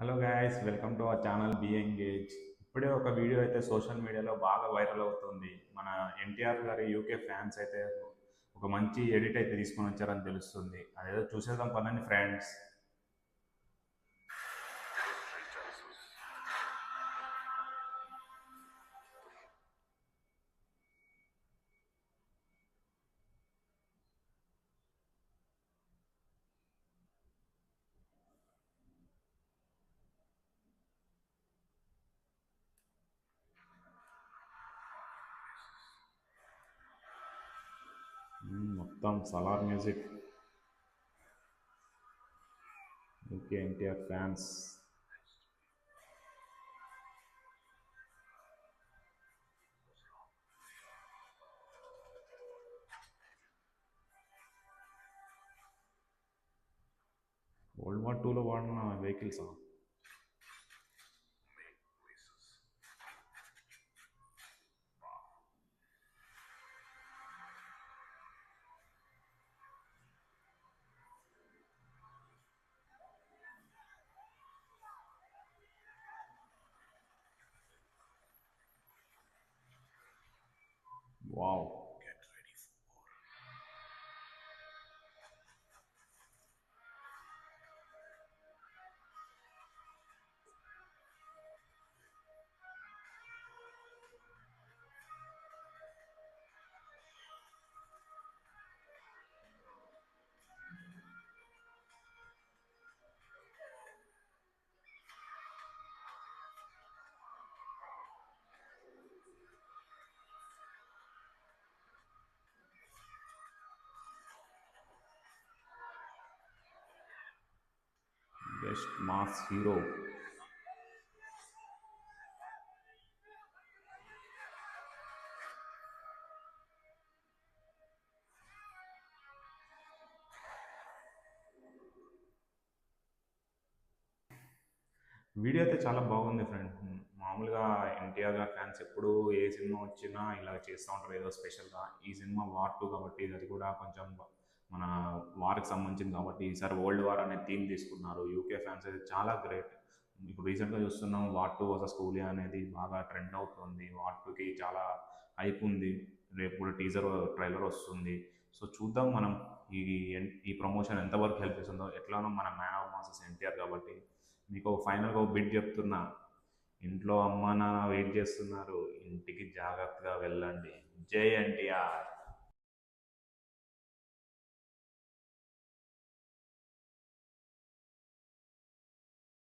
Hello guys, welcome to our channel B engage. ఇప్పుడే ఒక video అయితే సోషల్ మీడియాలో బాగా వైరల్ అవుతుంది. మన ఎన్టీఆర్ గారి యూకే ఫ్యాన్స్ అయితే ఒక మంచి ఎడిట్ అయితే తీసుకొని వచ్చారని తెలుస్తుంది. అదేదో చూసేద్దాం పదండి ఫ్రెండ్స్. మొత్తం Salaar music, UK NTR fans. World War II లో వాడిన vehicles. Wow. Best mass hero. Video అయితే చాలా బాగుంది ఫ్రెండ్. మామూలుగా ఎన్టీఆర్ గారి ఫ్యాన్స్ ఎప్పుడు ఏ సినిమా వచ్చినా ఇలా చేస్తూ ఉంటారు ఏదో స్పెషల్గా. ఈ సినిమా వార్ 2 కాబట్టి అది కూడా కొంచెం మన వార్కి సంబంధించింది కాబట్టి ఈసారి వరల్డ్ వార్ అనే థీమ్ తీసుకున్నారు. యూకే ఫ్యాన్స్ అయితే చాలా గ్రేట్. ఇప్పుడు రీసెంట్గా చూస్తున్నాం వార్ 2 వర్సెస్ కూలీ అనేది బాగా ట్రెండ్ అవుతుంది. వార్ 2కి చాలా హైప్ ఉంది. రేపు కూడా టీజర్ ట్రైలర్ వస్తుంది. సో చూద్దాం మనం ఈ ఈ ప్రమోషన్ ఎంతవరకు హెల్ప్ చేస్తుందో. ఎట్లానో మన మ్యాన్ ఆఫ్ మాసెస్ ఎన్టీఆర్ కాబట్టి మీకు ఫైనల్గా ఒక బిట్ చెప్తున్నా. ఇంట్లో అమ్మ నాన్న వెయిట్ చేస్తున్నారు, ఇంటికి జాగ్రత్తగా వెళ్ళండి. జై ఎన్టీఆర్.